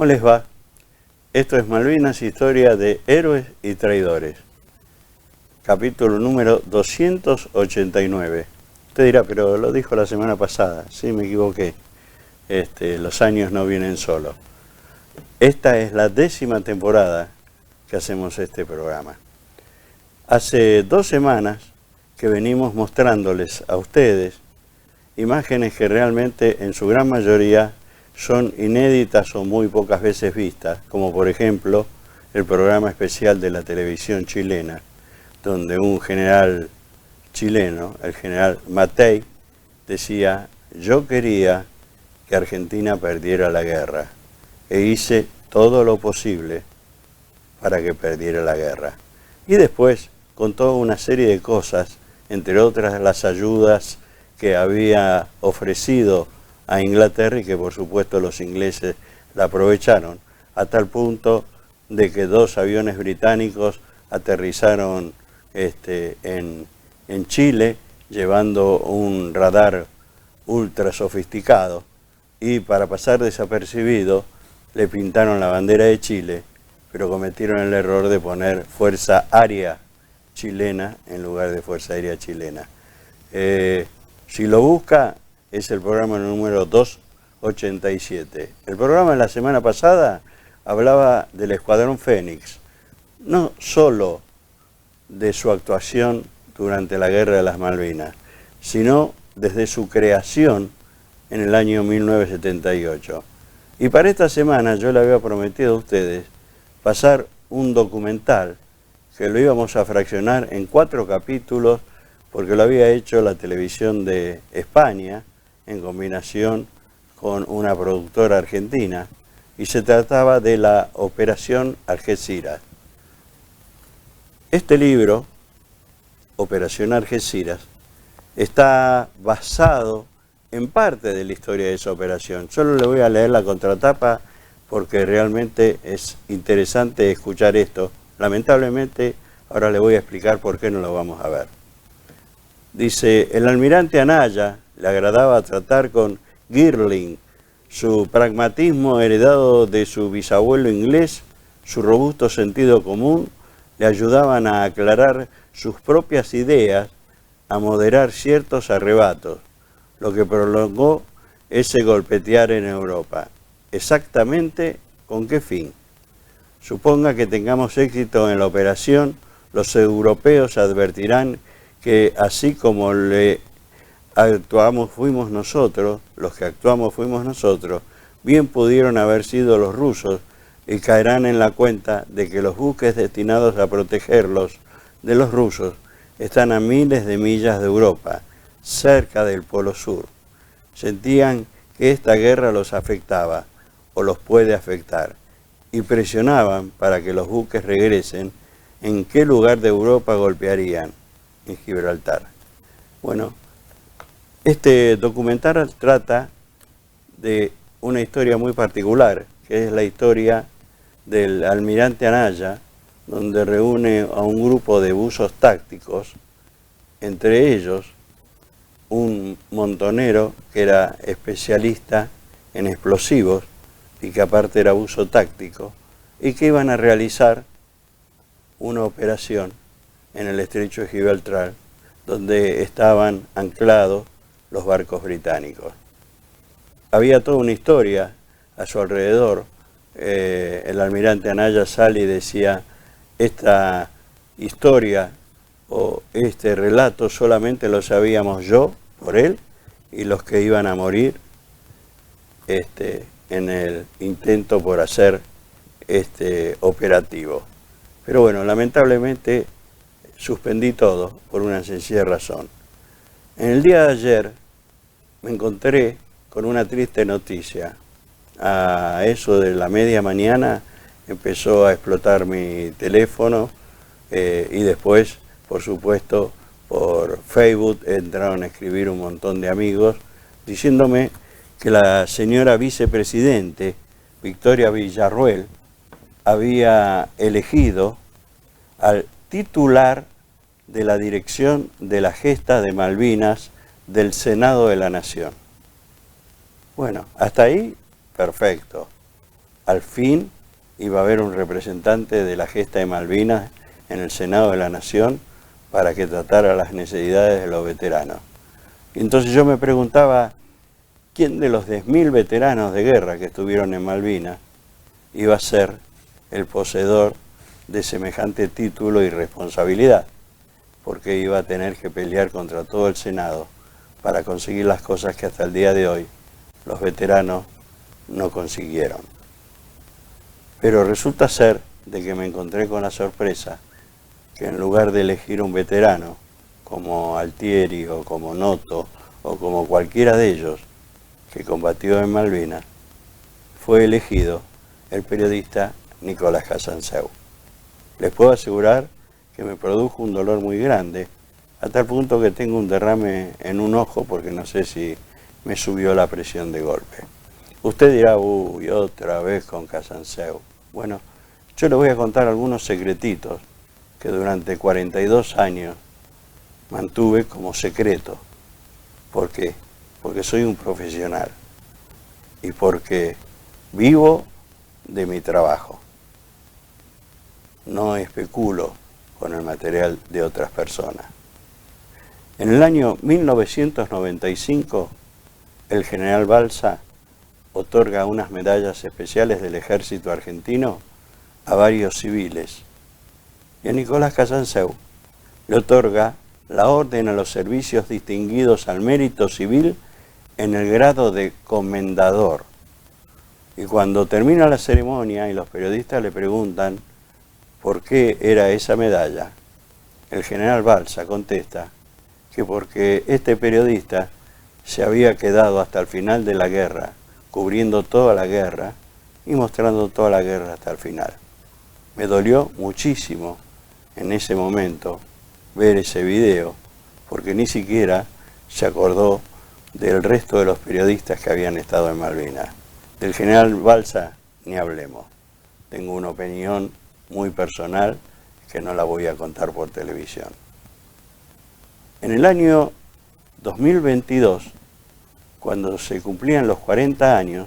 les va? Esto es Malvinas, historia de héroes y traidores. Capítulo número 289. Usted dirá, pero lo dijo la semana pasada. Sí, me equivoqué. Los años no vienen solos. Esta es la 10ª temporada que hacemos este programa. Hace 2 semanas que venimos mostrándoles a ustedes imágenes que realmente en su gran mayoría son inéditas o muy pocas veces vistas, como por ejemplo el programa especial de la televisión chilena, donde un general chileno, el general Matei, decía: yo quería que Argentina perdiera la guerra e hice todo lo posible para que perdiera la guerra. Y después contó una serie de cosas, entre otras las ayudas que había ofrecido a Inglaterra y que por supuesto los ingleses la aprovecharon, a tal punto de que 2 aviones británicos aterrizaron en Chile llevando un radar ultra sofisticado, y para pasar desapercibido le pintaron la bandera de Chile, pero cometieron el error de poner Fuerza Aérea Chilena en lugar de Fuerza Aérea Chilena. Si lo busca, es el programa número 287. El programa de la semana pasada hablaba del Escuadrón Fénix, no solo de su actuación durante la Guerra de las Malvinas, sino desde su creación en el año 1978. Y para esta semana yo le había prometido a ustedes pasar un documental que lo íbamos a fraccionar en 4 capítulos, porque lo había hecho la televisión de España en combinación con una productora argentina, y se trataba de la Operación Algeciras. Este libro, Operación Algeciras, está basado en parte de la historia de esa operación. Solo le voy a leer la contratapa porque realmente es interesante escuchar esto. Lamentablemente, ahora le voy a explicar por qué no lo vamos a ver. Dice: el almirante Anaya le agradaba tratar con Girling. Su pragmatismo heredado de su bisabuelo inglés, su robusto sentido común, le ayudaban a aclarar sus propias ideas, a moderar ciertos arrebatos, lo que prolongó ese golpetear en Europa. ¿Exactamente con qué fin? Suponga que tengamos éxito en la operación, los europeos advertirán que así como los que actuamos fuimos nosotros, bien pudieron haber sido los rusos, y caerán en la cuenta de que los buques destinados a protegerlos de los rusos están a miles de millas de Europa, cerca del Polo Sur. Sentían que esta guerra los afectaba o los puede afectar, y presionaban para que los buques regresen. ¿En qué lugar de Europa golpearían? En Gibraltar. Bueno, este documental trata de una historia muy particular, que es la historia del almirante Anaya, donde reúne a un grupo de buzos tácticos, entre ellos un montonero que era especialista en explosivos y que aparte era buzo táctico, y que iban a realizar una operación en el estrecho de Gibraltar, donde estaban anclados los barcos británicos. Había toda una historia a su alrededor. El almirante Anaya sale y decía: esta historia o este relato solamente lo sabíamos yo, por él, y los que iban a morir en el intento por hacer este operativo. Pero bueno, lamentablemente suspendí todo por una sencilla razón. En el día de ayer me encontré con una triste noticia. A eso de la media mañana empezó a explotar mi teléfono, y después, por supuesto, por Facebook entraron a escribir un montón de amigos diciéndome que la señora vicepresidente Victoria Villarruel había elegido al titular de la dirección de la gesta de Malvinas del Senado de la Nación. Bueno, hasta ahí, perfecto. al fin iba a haber un representante de la gesta de Malvinas en el Senado de la Nación para que tratara las necesidades de los veteranos. Y entonces yo me preguntaba, ¿quién de los 10.000 veteranos de guerra que estuvieron en Malvinas iba a ser el poseedor de semejante título y responsabilidad? Porque iba a tener que pelear contra todo el Senado para conseguir las cosas que hasta el día de hoy los veteranos no consiguieron. Pero resulta ser de que me encontré con la sorpresa que en lugar de elegir un veterano como Altieri o como Noto o como cualquiera de ellos que combatió en Malvinas, fue elegido el periodista Nicolás Casanseu. Les puedo asegurar que me produjo un dolor muy grande, a tal punto que tengo un derrame en un ojo porque no sé si me subió la presión de golpe. Usted dirá, uy, otra vez con Casanseu. Bueno, yo le voy a contar algunos secretitos que durante 42 años mantuve como secreto. ¿Por qué? Porque soy un profesional y porque vivo de mi trabajo. No especulo con el material de otras personas. En el año 1995, el general Balsa otorga unas medallas especiales del ejército argentino a varios civiles. Y a Nicolás Casanseu le otorga la orden a los servicios distinguidos al mérito civil en el grado de comendador. Y cuando termina la ceremonia y los periodistas le preguntan por qué era esa medalla, el general Balsa contesta que porque este periodista se había quedado hasta el final de la guerra, cubriendo toda la guerra y mostrando toda la guerra hasta el final. Me dolió muchísimo en ese momento ver ese video, porque ni siquiera se acordó del resto de los periodistas que habían estado en Malvinas. Del general Balsa ni hablemos. Tengo una opinión muy personal que no la voy a contar por televisión. En el año 2022, cuando se cumplían los 40 años,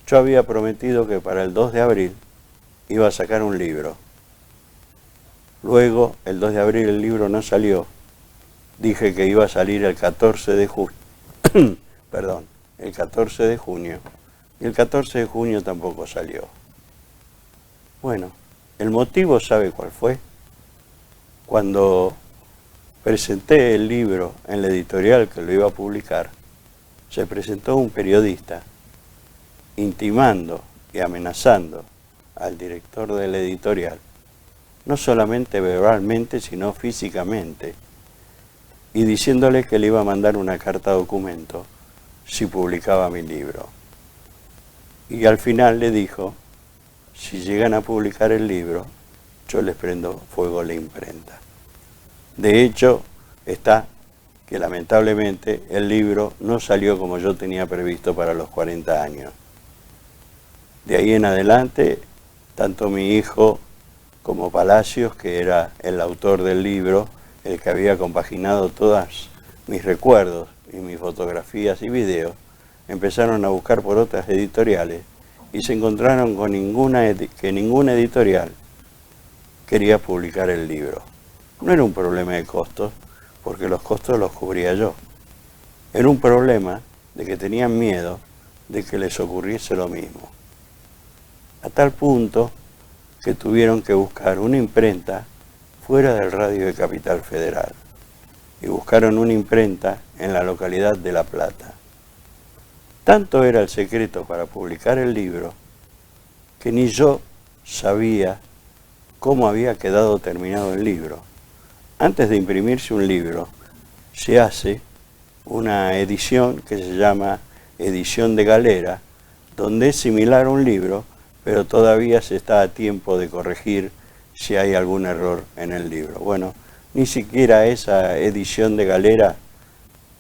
yo había prometido que para el 2 de abril iba a sacar un libro. Luego, el 2 de abril el libro no salió. Dije que iba a salir el 14 de junio. El 14 de junio. Y el 14 de junio tampoco salió. Bueno, el motivo, ¿sabe cuál fue? Cuando presenté el libro en la editorial que lo iba a publicar, se presentó un periodista intimando y amenazando al director de la editorial, no solamente verbalmente, sino físicamente, y diciéndole que le iba a mandar una carta documento si publicaba mi libro. Y al final le dijo, si llegan a publicar el libro, yo les prendo fuego a la imprenta. De hecho, está que lamentablemente el libro no salió como yo tenía previsto para los 40 años. De ahí en adelante, tanto mi hijo como Palacios, que era el autor del libro, el que había compaginado todos mis recuerdos y mis fotografías y videos, empezaron a buscar por otras editoriales y se encontraron con que ninguna editorial quería publicar el libro. No era un problema de costos, porque los costos los cubría yo. Era un problema de que tenían miedo de que les ocurriese lo mismo. A tal punto que tuvieron que buscar una imprenta fuera del radio de Capital Federal. Y buscaron una imprenta en la localidad de La Plata. Tanto era el secreto para publicar el libro, que ni yo sabía cómo había quedado terminado el libro. Antes de imprimirse un libro, se hace una edición que se llama edición de galera, donde es similar a un libro, pero todavía se está a tiempo de corregir si hay algún error en el libro. Bueno, ni siquiera esa edición de galera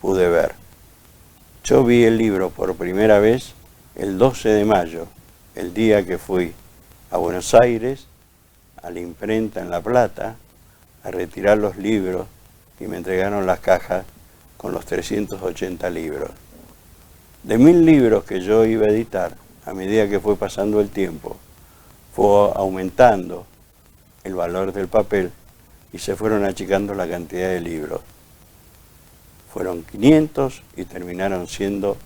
pude ver. Yo vi el libro por primera vez el 12 de mayo, el día que fui a Buenos Aires, a la imprenta en La Plata, a retirar los libros y me entregaron las cajas con los 380 libros. De 1000 libros que yo iba a editar, a medida que fue pasando el tiempo, fue aumentando el valor del papel y se fueron achicando la cantidad de libros. Fueron 500 y terminaron siendo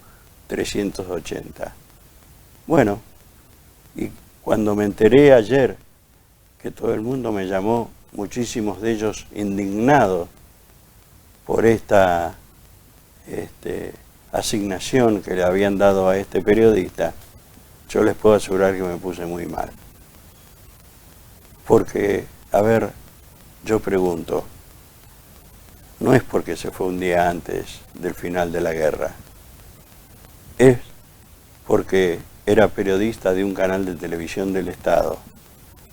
380. Bueno, y cuando me enteré ayer que todo el mundo me llamó, muchísimos de ellos indignados por esta asignación que le habían dado a este periodista, yo les puedo asegurar que me puse muy mal. Porque, a ver, yo pregunto, no es porque se fue un día antes del final de la guerra, es porque era periodista de un canal de televisión del Estado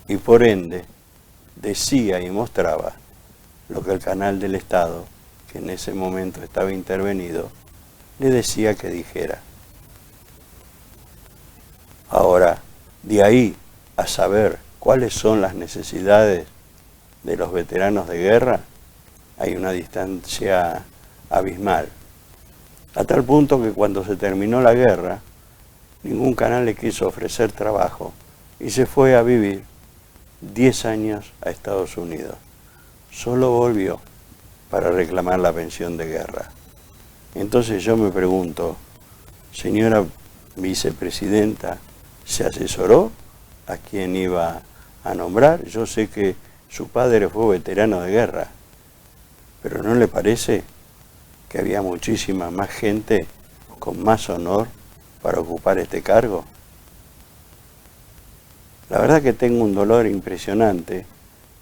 y por ende decía y mostraba lo que el canal del Estado, que en ese momento estaba intervenido, le decía que dijera. Ahora, de ahí a saber cuáles son las necesidades de los veteranos de guerra, hay una distancia abismal. A tal punto que cuando se terminó la guerra, ningún canal le quiso ofrecer trabajo y se fue a vivir 10 años a Estados Unidos. Solo volvió para reclamar la pensión de guerra. Entonces yo me pregunto, señora vicepresidenta, ¿se asesoró a quién iba a nombrar? Yo sé que su padre fue veterano de guerra, pero ¿no le parece que había muchísima más gente con más honor para ocupar este cargo? La verdad que tengo un dolor impresionante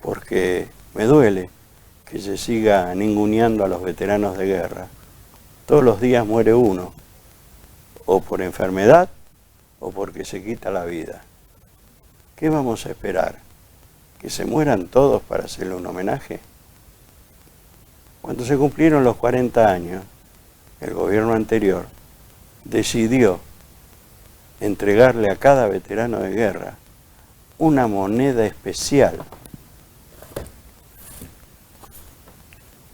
porque me duele que se siga ninguneando a los veteranos de guerra. Todos los días muere uno, o por enfermedad o porque se quita la vida. ¿Qué vamos a esperar? ¿Que se mueran todos para hacerle un homenaje? Cuando se cumplieron los 40 años, el gobierno anterior decidió entregarle a cada veterano de guerra una moneda especial.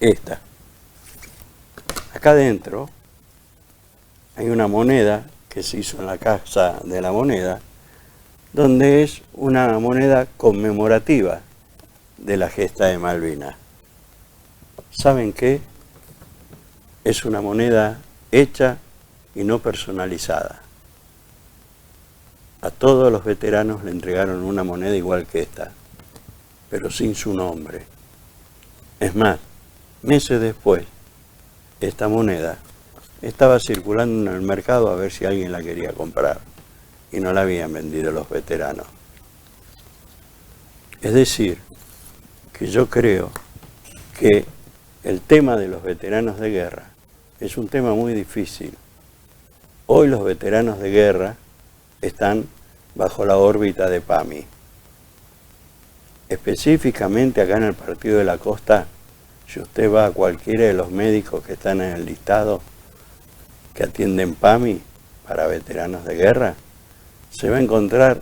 Esta. Acá adentro hay una moneda que se hizo en la Casa de la Moneda, donde es una moneda conmemorativa de la gesta de Malvinas. ¿Saben qué? Es una moneda hecha y no personalizada. A todos los veteranos le entregaron una moneda igual que esta, pero sin su nombre. Es más, meses después, esta moneda estaba circulando en el mercado a ver si alguien la quería comprar y no la habían vendido los veteranos. Es decir, que yo creo que el tema de los veteranos de guerra es un tema muy difícil. Hoy los veteranos de guerra están bajo la órbita de PAMI. Específicamente acá en el Partido de la Costa, si usted va a cualquiera de los médicos que están en el listado que atienden PAMI para veteranos de guerra, se va a encontrar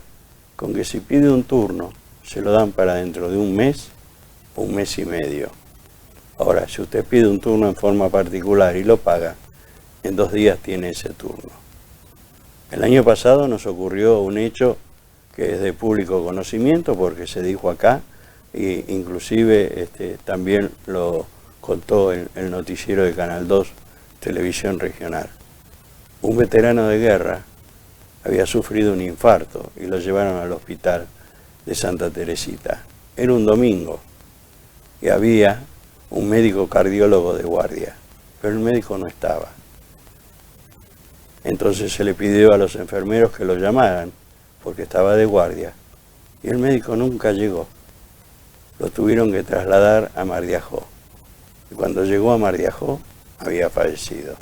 con que si pide un turno, se lo dan para dentro de un mes o un mes y medio. Ahora, si usted pide un turno en forma particular y lo paga, en 2 días tiene ese turno. El año pasado nos ocurrió un hecho que es de público conocimiento porque se dijo acá, e inclusive también lo contó el noticiero de Canal 2, Televisión Regional. Un veterano de guerra había sufrido un infarto y lo llevaron al hospital de Santa Teresita. Era un domingo y había un médico cardiólogo de guardia, pero el médico no estaba. Entonces se le pidió a los enfermeros que lo llamaran porque estaba de guardia y el médico nunca llegó. Lo tuvieron que trasladar a Mar de Ajó. Y cuando llegó a Mar de Ajó, había fallecido.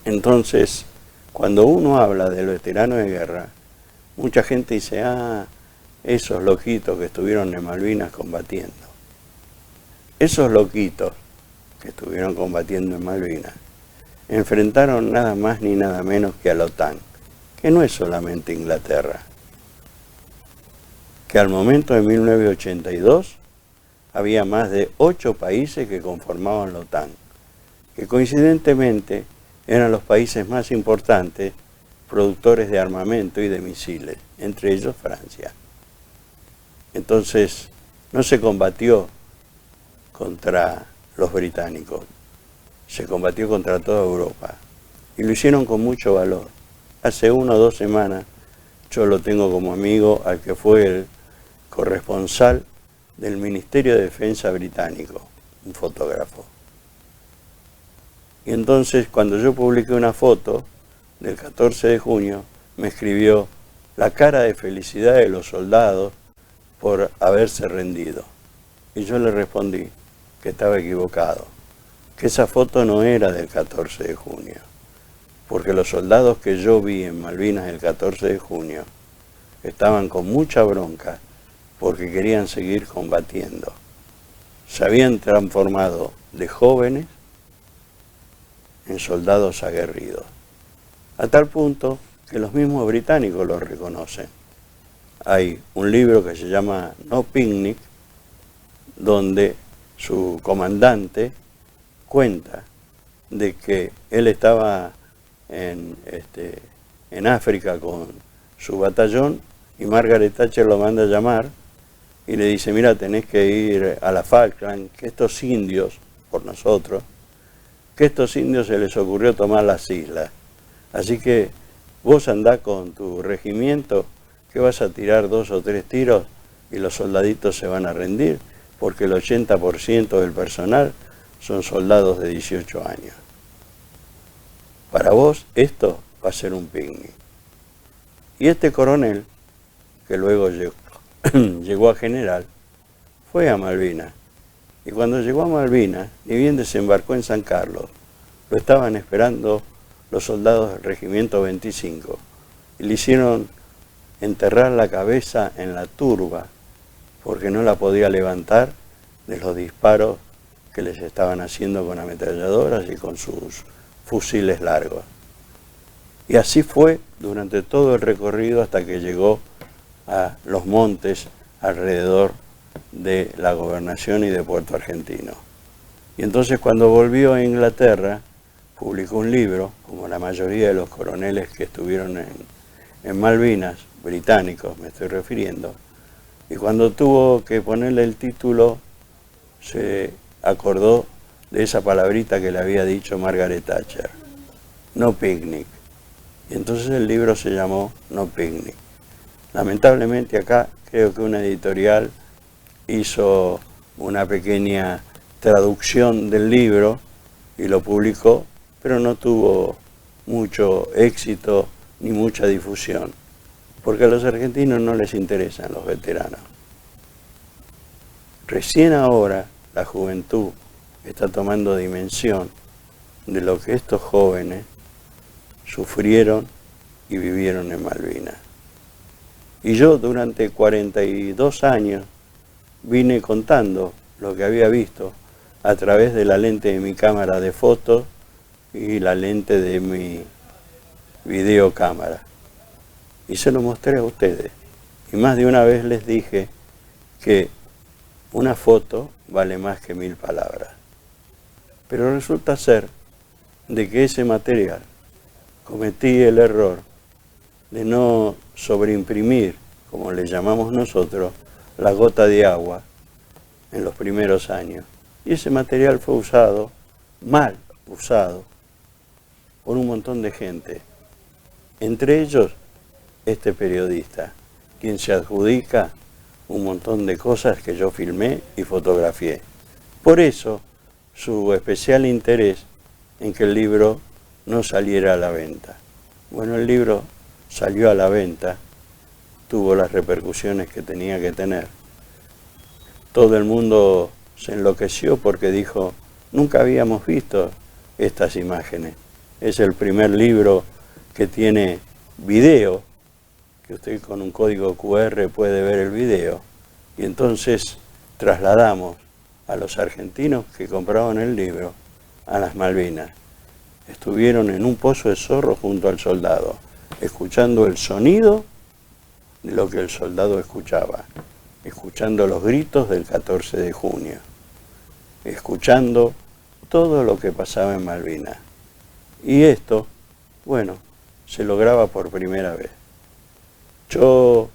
Entonces, cuando uno habla del veterano de guerra, mucha gente dice, esos loquitos que estuvieron en Malvinas combatiendo. Esos loquitos que estuvieron combatiendo en Malvinas enfrentaron nada más ni nada menos que a la OTAN, que no es solamente Inglaterra. Que al momento de 1982 había más de 8 países que conformaban la OTAN, que coincidentemente eran los países más importantes productores de armamento y de misiles, entre ellos Francia. Entonces, no se combatió contra los británicos, se combatió contra toda Europa. Y lo hicieron con mucho valor. Hace 1 o 2 semanas yo lo tengo como amigo al que fue el corresponsal del Ministerio de Defensa británico, un fotógrafo. Y entonces cuando yo publiqué una foto del 14 de junio, me escribió la cara de felicidad de los soldados por haberse rendido. Y yo le respondí que estaba equivocado, que esa foto no era del 14 de junio, porque los soldados que yo vi en Malvinas el 14 de junio estaban con mucha bronca porque querían seguir combatiendo. Se habían transformado de jóvenes en soldados aguerridos, a tal punto que los mismos británicos los reconocen. Hay un libro que se llama No Picnic, donde su comandante cuenta de que él estaba en África con su batallón y Margaret Thatcher lo manda a llamar y le dice, mira, tenés que ir a la Falkland, que estos indios, por nosotros, que estos indios se les ocurrió tomar las islas. Así que vos andá con tu regimiento, que vas a tirar 2 o 3 tiros y los soldaditos se van a rendir, porque el 80% del personal son soldados de 18 años. Para vos esto va a ser un picnic. Y este coronel, que luego llegó a general, fue a Malvinas. Y cuando llegó a Malvinas, ni bien desembarcó en San Carlos, lo estaban esperando los soldados del Regimiento 25 y le hicieron enterrar la cabeza en la turba porque no la podía levantar de los disparos que les estaban haciendo con ametralladoras y con sus fusiles largos. Y así fue durante todo el recorrido hasta que llegó a los montes alrededor de la gobernación y de Puerto Argentino. Y entonces cuando volvió a Inglaterra, publicó un libro, como la mayoría de los coroneles que estuvieron en Malvinas, británicos me estoy refiriendo, y cuando tuvo que ponerle el título, se acordó de esa palabrita que le había dicho Margaret Thatcher, No Picnic. Y entonces el libro se llamó No Picnic. Lamentablemente acá creo que una editorial hizo una pequeña traducción del libro y lo publicó, pero no tuvo mucho éxito ni mucha difusión, porque a los argentinos no les interesan los veteranos. Recién ahora la juventud está tomando dimensión de lo que estos jóvenes sufrieron y vivieron en Malvinas. Y yo durante 42 años vine contando lo que había visto a través de la lente de mi cámara de fotos y la lente de mi videocámara. Y se lo mostré a ustedes. Y más de una vez les dije que una foto vale más que 1000 palabras. Pero resulta ser de que ese material cometí el error de no sobreimprimir, como le llamamos nosotros, la gota de agua en los primeros años. Y ese material fue usado, mal usado, por un montón de gente. Entre ellos, este periodista, quien se adjudica un montón de cosas que yo filmé y fotografié. Por eso, su especial interés en que el libro no saliera a la venta. Bueno, el libro salió a la venta, tuvo las repercusiones que tenía que tener. Todo el mundo se enloqueció porque dijo, nunca habíamos visto estas imágenes. Es el primer libro que tiene video, que usted con un código QR puede ver el video. Y entonces trasladamos a los argentinos que compraban el libro a las Malvinas. Estuvieron en un pozo de zorro junto al soldado, escuchando el sonido de lo que el soldado escuchaba, escuchando los gritos del 14 de junio, escuchando todo lo que pasaba en Malvinas. Y esto, bueno, se lograba por primera vez. Yo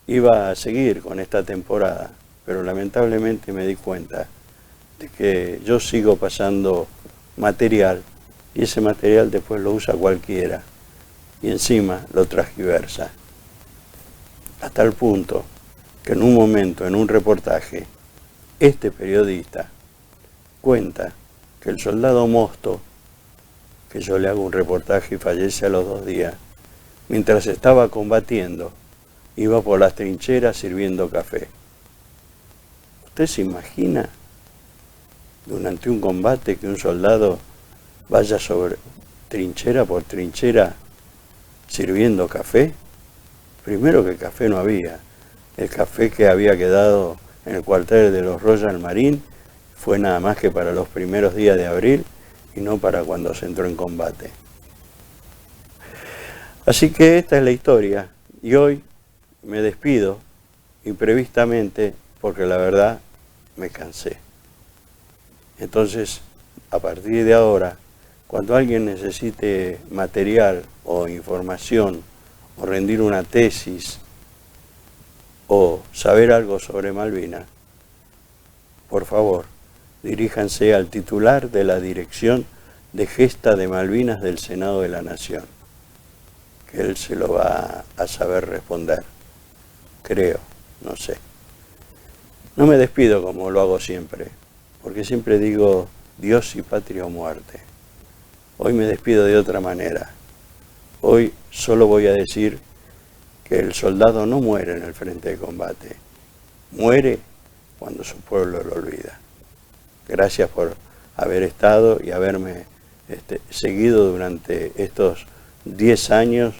iba a seguir con esta temporada, pero lamentablemente me di cuenta de que yo sigo pasando material y ese material después lo usa cualquiera y encima lo transgiversa. Hasta el punto que en un momento, en un reportaje, este periodista cuenta que el soldado Mosto, que yo le hago un reportaje y fallece a los 2 días, mientras estaba combatiendo, iba por las trincheras sirviendo café. ¿Usted se imagina durante un combate que un soldado vaya sobre trinchera por trinchera sirviendo café? Primero que café no había. El café que había quedado en el cuartel de los Royal Marines fue nada más que para los primeros días de abril y no para cuando se entró en combate. Así que esta es la historia y hoy me despido imprevistamente porque la verdad me cansé. Entonces, a partir de ahora, cuando alguien necesite material o información o rendir una tesis o saber algo sobre Malvinas, por favor, diríjanse al titular de la Dirección de Gesta de Malvinas del Senado de la Nación, que él se lo va a saber responder, creo, no sé. No me despido como lo hago siempre, porque siempre digo Dios y patria o muerte. Hoy me despido de otra manera. Hoy solo voy a decir que el soldado no muere en el frente de combate, muere cuando su pueblo lo olvida. Gracias por haber estado y haberme seguido durante estos 10 años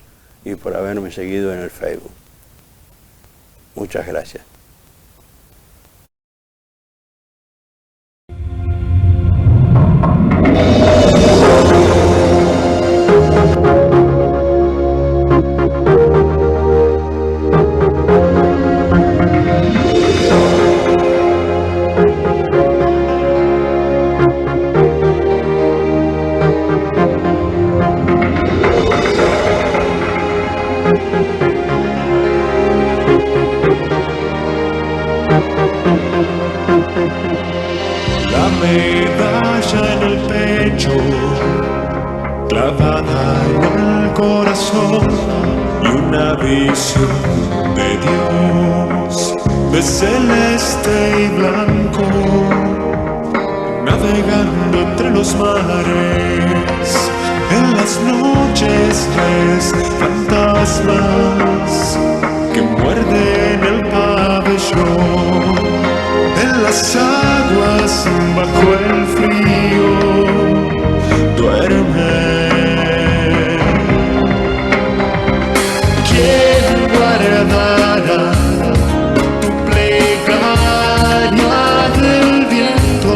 y por haberme seguido en el Facebook. Muchas gracias. La medalla en el pecho, clavada en el corazón, y una visión de Dios, de celeste y blanco, navegando entre los mares. En las noches ves fantasmas que muerden el pabellón. En las aguas bajo el frío duerme. ¿Quién guardará tu plegaria del viento?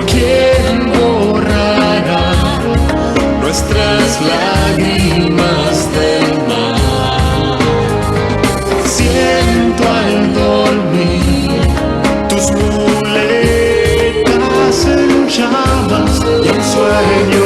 ¿Quién borrará nuestras lágrimas del mar? Siento al dormir tus muletas en llamas y en sueños